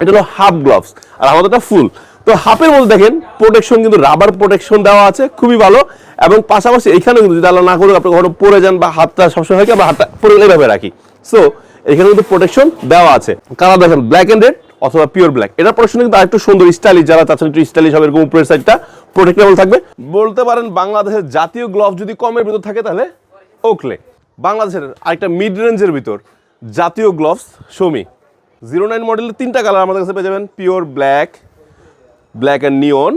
এটা হলো half gloves আর আমাদেরটা ফুল। তো হাফের মধ্যে দেখেন প্রোটেকশন কিন্তু রাবার প্রোটেকশন দেওয়া আছে, খুবই ভালো। এবং পাশাপাশি এখানে কিন্তু যদি আল্লাহ না করে আপনি কখনো পরে যান বা হাতটা সবসময় হয় কি আমরা হাতটা পরে এইভাবে রাখি, সো এখানে কিন্তু প্রোটেকশন দেওয়া আছে। কালার দেখেন ব্ল্যাক এন্ড রেড অথবা পিওর ব্ল্যাক। এটা প্রোটেকশন কিন্তু আরেকটু সুন্দর স্টাইলিশ, যারা চাচ্ছেন একটু স্টাইলিশ হবে এরকম উপরের সাইডটা প্রোটেক্টেবল থাকবে। বলতে পারেন বাংলাদেশের জাতীয় গ্লাভ যদি কমের ভিতর থাকে তাহলে ওকলে। বাংলাদেশের আরেকটা মিড রেঞ্জের ভিতর জাতীয় গ্লাভস শোমি 09 মডেলের 3টা কালার আমাদের কাছে পেয়ে যাবেন, pure black, black and neon,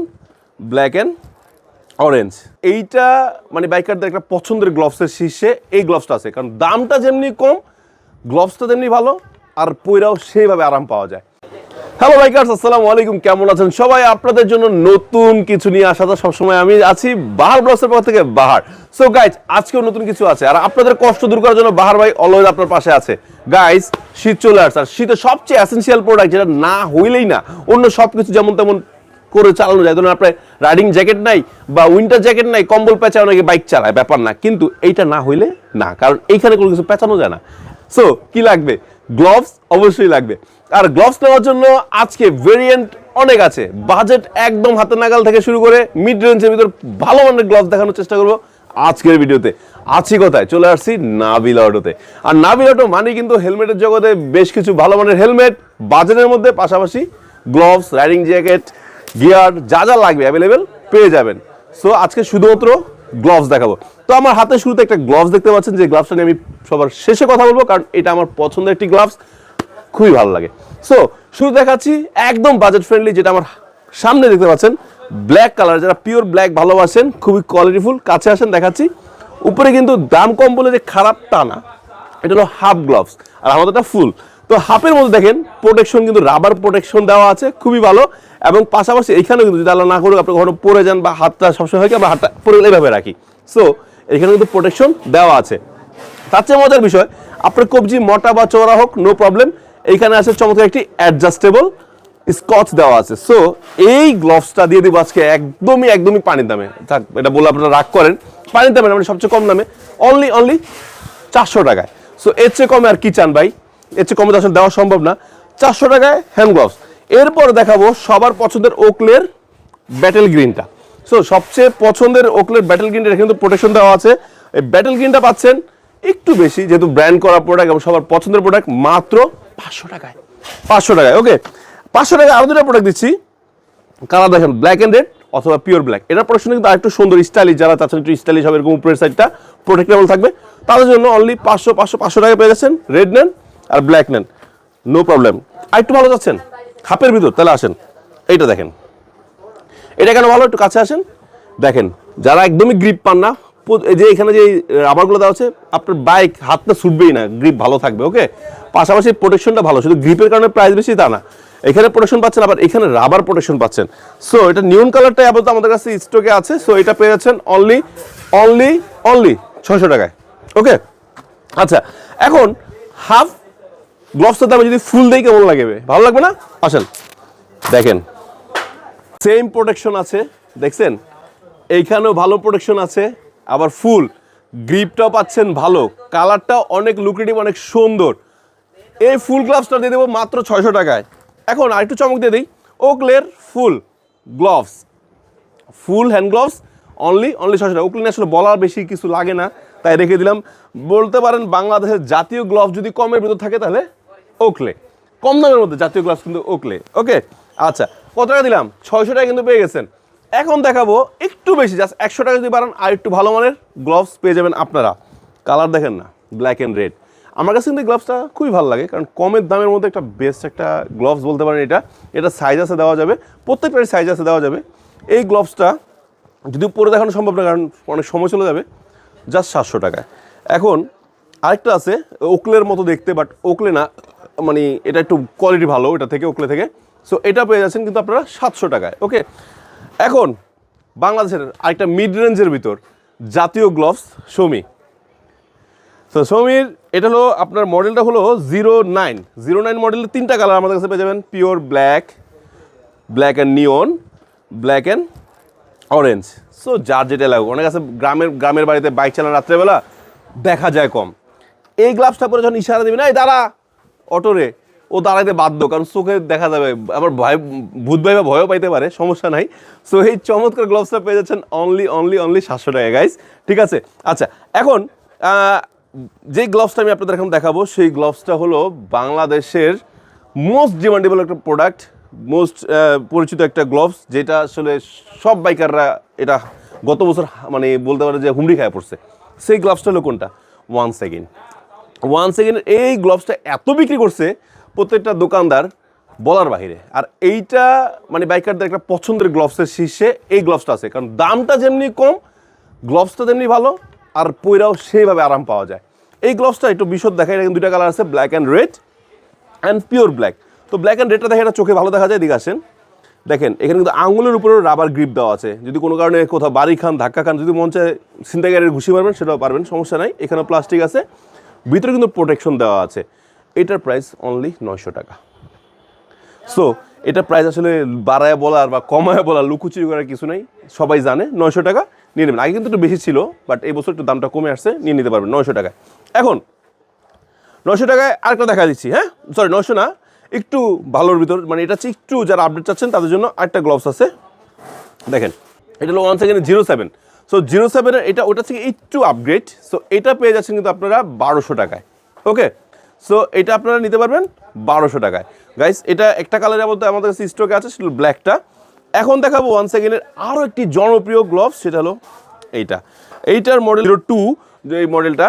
black and orange. এইটা মানে বাইকারদের একটা পছন্দের গ্লাভসের শীর্ষে এই গ্লাভসটা আছে, কারণ দামটা যেমনি কম গ্লাভসটা তেমনি ভালো আর পইরাও সেইভাবে আরাম পাওয়া যায়। হ্যালো বাইকার্স, আসসালামু আলাইকুম, কেমন আছেন সবাই? আপনাদের জন্য নতুন কিছু নিয়ে আসা সবসময় আমি আছি বাহার ব্লগসের পক্ষ থেকে বাহার। সো গাইজ আজকেও নতুন কিছু আছে আর আপনাদের কষ্ট দূর করার জন্য বাহার ভাই অলওয়েজ আপনার পাশে আছে। গাইজ শীত চলে আসছে আর শীতের সবচেয়ে এসেনশিয়াল প্রোডাক্ট যেটা না হইলেই না, অন্য সব কিছু যেমন তেমন করে চালানো যায়। ধরুন আপনার রাইডিং জ্যাকেট নাই বা উইন্টার জ্যাকেট নাই, কম্বল পেঁচা অনেকে বাইক চালায়, ব্যাপার না, কিন্তু এইটা না হইলে না, কারণ এইখানে কোনো কিছু পেঁচানো যায় না। সো কি লাগবে? গ্লাভস অবশ্যই লাগবে। আর গ্লাভস নেওয়ার জন্য আজকে ভেরিয়েন্ট অনেক আছে, বাজেট একদম হাতে নাগাল থেকে শুরু করে মিড রেঞ্জের ভিতর ভালো মানের গ্লাভস দেখানোর চেষ্টা করবো আজকের ভিডিওতে। আছি কোথায়? চলে আসছি নাবিল অটোতে। আর নাবিল অটো মানে কিন্তু হেলমেটের জগতে বেশ কিছু ভালো মানের হেলমেট বাজেটের মধ্যে, পাশাপাশি গ্লাভস, রাইডিং জ্যাকেট, গিয়ার যা যা লাগবে অ্যাভেলেবেল পেয়ে যাবেন। সো আজকে শুধুমাত্র গ্লাভস দেখাবো। তো আমার হাতে শুরুতে একটা গ্লাভস দেখতে পাচ্ছেন, যে গ্লাভসটা নিয়ে আমি সবার শেষে কথা বলবো, কারণ এটা আমার পছন্দের একটি গ্লাভস, খুবই ভালো লাগে। সো শুরু দেখাচ্ছি একদম বাজেট ফ্রেন্ডলি, যেটা আমার সামনে দেখতে পাচ্ছেন ব্ল্যাক কালার। যারা পিওর ব্ল্যাক ভালোবাসেন, খুবই কোয়ালিটিফুল, কাছে আসেন দেখাচ্ছি। উপরে কিন্তু দাম কম বলে যে খারাপ তা না, এটা হলো হাফ গ্লাভস আর আমাদেরটা ফুল। তো হাফের মধ্যে দেখেন প্রোটেকশন কিন্তু রাবার প্রোটেকশন দেওয়া আছে, খুবই ভালো। এবং পাশাপাশি এখানে কিন্তু যদি আল্লাহ না করে আপনি কখনো পরে যান বা হাতটা সবসময় হয় কি আমরা হাতটা পরে এইভাবে রাখি, সো এখানে কিন্তু প্রোটেকশন দেওয়া আছে। তার চেয়ে মজার বিষয়, আপনার কবজি মোটা বা চওড়া হোক নো প্রবলেম, এইখানে আছে চমৎকার একটি অ্যাডজাস্টেবল স্কচ দেওয়া আছে। সো এই গ্লাভসটা দিয়ে দিব আজকে একদমই পানির দামে। এটা বলে আপনারা রাগ করেন, পানির দামে মানে সবচেয়ে কম দামে, অনলি 400 টাকায়। সো এর চেয়ে কমে আর কি চান ভাই? এর চেয়ে কমে তো আসলে দেওয়া সম্ভব না। 400 টাকায় হ্যান্ড গ্লাভস। এরপর দেখাবো সবার পছন্দের ওকলের ব্যাটেল গ্রিনটা। সো সবচেয়ে পছন্দের ওকলের ব্যাটেল গ্রিনটা কিন্তু প্রোটেকশন দেওয়া আছে। এই ব্যাটেল গ্রিনটা পাচ্ছেন একটু বেশি, যেহেতু ব্র্যান্ড করা প্রোডাক্ট এবং সবার পছন্দের প্রোডাক্ট, মাত্র 500 টাকায়। 500 টাকায় ওকে। 500 টাকায় আরো দুটো প্রোডাক্ট দিচ্ছি। কালার দেখেন ব্ল্যাক এন্ড রেড অথবা পিওর ব্ল্যাক। এটা প্রোটেকশন কিন্তু আরেকটু সুন্দর স্টাইলিশ, যারা চাচ্ছেন একটু স্টাইলিশ হবে এরকম উপরের সাইডটা প্রোটেক্টেবল থাকবে, তাদের জন্য অনলি 500 টাকা পেয়ে যাচ্ছেন। রেড নেন আর ব্ল্যাক নেন, নো প্রবলেম। আর একটু ভালো যাচ্ছেন হাফের ভিতর, তাহলে আসেন এইটা দেখেন। এটা কেন ভালো? একটু কাছে আসেন দেখেন। যারা একদমই গ্রিপ পান না, যে এখানে যে রাবারগুলো দেওয়া আছে, আপনার বাইক হাতটা ছুটবেই না, গ্রিপ ভালো থাকবে। ওকে, পাশাপাশি প্রোটেকশনটা ভালো, শুধু গ্রিপের কারণে প্রাইস বেশি তা না, এখানে প্রোটেকশন পাচ্ছেন, আবার এখানে রাবার প্রোটেকশন পাচ্ছেন। সো এটা নিয়ন কালারটাই আপাতত আমাদের কাছে স্টকে আছে। সো এটা পেয়ে যাচ্ছেন অনলি 600 টাকায়। ওকে, আচ্ছা এখন হাফ গ্লাভসটাতে আমি যদি ফুল দিই কেমন লাগবে? ভালো লাগবে না? আসেন দেখেন, সেম প্রোটেকশন আছে, দেখছেন এইখানেও ভালো প্রোটেকশন আছে, আবার ফুল গ্রিপটাও পাচ্ছেন ভালো, কালারটাও অনেক লুক্রেটিভ, অনেক সুন্দর। এই ফুল গ্লাভসটা দিয়ে দেবো মাত্র 600 টাকায়। এখন আরেকটু চমক দিয়ে দিই, ওকলের full gloves, full hand gloves only 600 টাকা। ওকলে আসলে বলার বেশি কিছু লাগে না, তাই রেখে দিলাম। বলতে পারেন বাংলাদেশের জাতীয় গ্লাভস যদি কমের ভিতর থাকে তাহলে ওকলে, কম দামের মধ্যে জাতীয় গ্লাভস কিন্তু ওকলে। ওকে, আচ্ছা কত টাকা দিলাম? 600 টাকা কিন্তু পেয়ে গেছেন। এখন দেখাবো একটু বেশি, জাস্ট 100 টাকা যদি বাড়ান আর একটু ভালো মানের গ্লাভস পেয়ে যাবেন আপনারা। কালার দেখেন না, ব্ল্যাক অ্যান্ড রেড। আমার কাছে কিন্তু এই গ্লাভসটা খুবই ভালো লাগে, কারণ কমের দামের মধ্যে একটা বেস্ট একটা গ্লাভস বলতে পারেন। এটা সাইজ আছে দেওয়া যাবে, প্রত্যেকটারই সাইজ আছে দেওয়া যাবে। এই গ্লাভসটা যদিও পরে দেখানো সম্ভব না, কারণ অনেক সময় চলে যাবে, জাস্ট 700 টাকায়। এখন আরেকটা আছে ওকলের মতো দেখতে, বাট ওকলে না, মানে এটা একটু কোয়ালিটি ভালো এটা থেকে, ওকলে থেকে। সো এটা পেয়ে যাচ্ছেন কিন্তু আপনারা 700 টাকায়। ওকে, এখন বাংলাদেশের আরেকটা মিড রেঞ্জের ভিতর জাতীয় গ্লাভস শোমি। তো শোমির এটা হলো আপনার মডেলটা হলো 09 মডেলের 3টা কালার আমাদের কাছে পেয়ে যাবেন, pure black, black and neon, black and orange. So যার যেটা লাগুক, অনেক আছে গ্রামের বাড়িতে বাইক চালান রাত্রেবেলা দেখা যায় কম, এই গ্লাভসটা পরে যখন ইশারা দেবেন এই দাঁড়া অটোরে, ও দাঁড়াইতে বাধ্য, কারণ চোখে দেখা যাবে, আবার ভয়, ভূত ভাই বা ভয়ও পাইতে পারে, সমস্যা নাই। সো এই চমৎকার গ্লোভসটা পেয়ে যাচ্ছেন অনলি 700 টাকা গাইস, ঠিক আছে। আচ্ছা, এখন যে গ্লোভসটা আমি আপনাদের এখন দেখাবো, সেই গ্লোভসটা হলো বাংলাদেশের মোস্ট ডিমান্ডেবল একটা প্রোডাক্ট, মোস্ট পরিচিত একটা গ্লোভস, যেটা আসলে সব বাইকাররা এটা গত বছর মানে বলতে পারে যে হুমড়ি খায় পড়ছে। সেই গ্লোভসটা হলো কোনটা? ওয়ান সেকেন্ড এই গ্লোভসটা এত বিক্রি করছে প্রত্যেকটা দোকানদার বলার বাহিরে। আর এইটা মানে বাইকারদের একটা পছন্দের গ্লোভসের শীর্ষে এই গ্লোভসটা আছে, কারণ দামটা যেমনি কম, গ্লোভসটা তেমনি ভালো, আর পইরাও সেইভাবে আরাম পাওয়া যায়। এই গ্লোভসটা একটু বিশদ দেখায়, এখানে দুইটা কালার আছে, black and red and pure black. তো ব্ল্যাক অ্যান্ড রেডটা দেখে এটা চোখে ভালো দেখা যায়, দিকে আসেন দেখেন, এখানে কিন্তু আঙুলের উপরেও রাবার গ্রিপ দেওয়া আছে, যদি কোনো কারণে কোথাও বাড়ি খান, ধাক্কা খান, যদি মন চায় ছিনতাইকারীর ঘুষি মারবেন সেটাও পারবেন, সমস্যা নাই। এখানে প্লাস্টিক আছে, ভিতরে কিন্তু প্রোটেকশন দেওয়া আছে। এটার প্রাইস অনলি 900 টাকা। সো এটা প্রাইস আসলে বাড়ায় বলার বা কমায় বলার, লুকুচুরি করার কিছু নেই, সবাই জানে 900 টাকা নিয়ে নেবেন। আগে কিন্তু একটু বেশি ছিল, বাট এই বছর একটু দামটা কমে আসছে, নিয়ে নিতে পারবেন 900 টাকায়। এখন 900 টাকায় আরেকটা দেখা দিচ্ছি, হ্যাঁ সরি 900 না, একটু ভালোর ভিতর, মানে এটা হচ্ছে একটু যারা আপডেট চাচ্ছেন তাদের জন্য আরেকটা গ্লোভস আছে। দেখেন, এটা হলো 1 সেকেন্ড 07। সো 07-এর এটা ওটা থেকে একটু আপগ্রেড। সো এটা পেয়ে যাচ্ছেন কিন্তু আপনারা 1200 টাকায়। ওকে, সো এটা আপনারা নিতে পারবেন 1200 টাকায়। গাইস, এটা একটা কালারের মধ্যে আমাদের কাছে স্টকে আছে, সেটা ব্ল্যাকটা। এখন দেখাবো 1 সেকেন্ডের আরও একটি জনপ্রিয় গ্লোভস, সেটা হলো এইটার মডেল 02, যে এই মডেলটা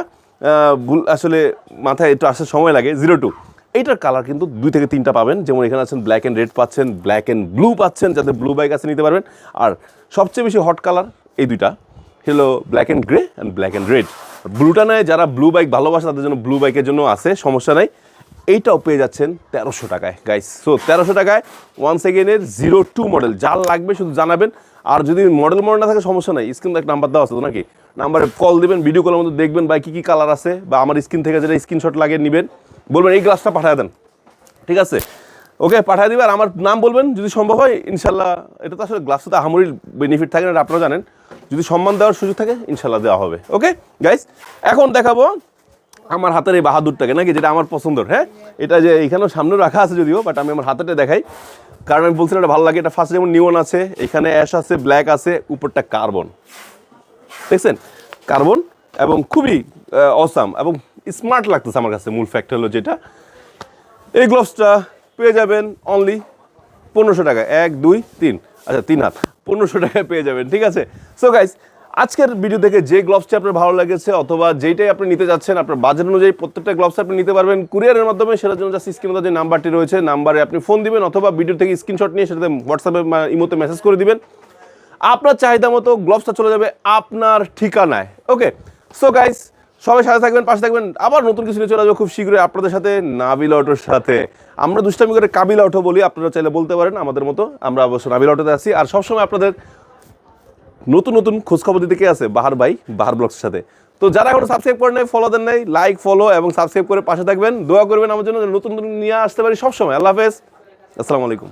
আসলে মাথায় একটু আসার সময় লাগে, 02। এইটার কালার কিন্তু 2 থেকে 3টা পাবেন, যেমন এখানে আছেন ব্ল্যাক অ্যান্ড রেড পাচ্ছেন, ব্ল্যাক অ্যান্ড ব্লু পাচ্ছেন, যাদের ব্লু বাইক আছে নিতে পারবেন। আর সবচেয়ে বেশি হট কালার এই দুইটা হলো black and grey and black and red. ব্লুটা নেয় যারা ব্লু বাইক ভালোবাসে তাদের জন্য ব্লু বাইকের জন্য আছে, সমস্যা নাই। এইটাও পেয়ে যাচ্ছেন 1300 টাকায় গাইস। সো 1300 টাকায় 1 সেকেন্ডের 02 মডেল, যার লাগবে শুধু জানাবেন। আর যদি মডেল না থাকে সমস্যা নাই, স্ক্রিনে একটা নাম্বার দেওয়া আছে তো নাকি, নাম্বারে কল দিবেন, ভিডিও কলের মধ্যে দেখবেন ভাই কী কী কালার আছে, বা আমার স্ক্রিন থেকে যেটা স্ক্রিনশট লাগিয়ে নেবেন, বলবেন এই গ্লাসটা পাঠিয়ে দেন, ঠিক আছে, ওকে পাঠিয়ে দিবে। আর আমার নাম বলবেন যদি সম্ভব হয়, ইনশাল্লাহ। এটা তো আসলে গ্লাসটাতে আহামরির বেনিফিট থাকে না, এটা আপনারা জানেন, যদি সম্মান দেওয়ার সুযোগ থাকে ইনশাল্লাহ দেওয়া হবে। ওকে গাইস, এখন দেখাবো আমার হাতের এই বাহাদুরটাকে নাকি, যেটা আমার পছন্দের। হ্যাঁ, এটা যে এখানেও সামনে রাখা আছে যদিও, বাট আমি আমার হাতেটা দেখাই, কারণ আমি বলছিলাম এটা ভালো লাগে। এটা ফার্স্ট যেমন নিয়ন আছে, এখানে অ্যাশ আছে, ব্ল্যাক আছে, উপরটা কার্বন, দেখছেন কার্বন, এবং খুবই অসাম এবং স্মার্ট লাগতেছে আমার কাছে। মূল ফ্যাক্ট হলো যেটা, এই গ্লোভসটা পেয়ে যাবেন অনলি 1500 টাকা, 1 2 3, আচ্ছা 3 হাত, 1500 টাকায় পেয়ে যাবেন, ঠিক আছে। সো গাইস, আজকের ভিডিও থেকে যে গ্লোভসটি আপনার ভালো লেগেছে অথবা যেইটাই আপনি নিতে যাচ্ছেন, আপনার বাজেট অনুযায়ী প্রত্যেকটা গ্লোভস আপনি নিতে পারবেন কুরিয়ারের মাধ্যমে। সেটার জন্য জাস্ট স্ক্রিনে যে নাম্বারটি রয়েছে, নাম্বারে আপনি ফোন দিবেন অথবা ভিডিও থেকে স্ক্রিনশট নিয়ে সেটাতে হোয়াটসঅ্যাপে ইমোতে মেসেজ করে দিবেন। আপনার চাহিদা মতো গ্লোভসটা চলে যাবে আপনার ঠিকানায়। ওকে, সো গাইস, সবাই সাথে থাকবেন, পাশে থাকবেন। আবার নতুন কিছু নিয়ে চলে আসবো খুব শীঘ্রই আপনাদের সাথে, নাবিল অটোর সাথে। আমরা দুষ্টামি করে কাবিল অটো বলি, আপনারা চাইলে বলতে পারেন আমাদের মতো। আমরা অবশ্য নাবিল অটোতে আছি, আর সবসময় আপনাদের নতুন নতুন খোঁজখবর দিতে কে আছে? বাহার ভাই, বাহার ব্লগসের সাথে। তো যারা এখন সাবস্ক্রাইব করেন নাই, ফলো দেন নাই, লাইক ফলো এবং সাবস্ক্রাইব করে পাশে থাকবেন, দোয়া করবেন আমার জন্য নতুন নতুন নিয়ে আসতে পারি সবসময়। আল্লাহ হাফেজ, আসসালামু আলাইকুম।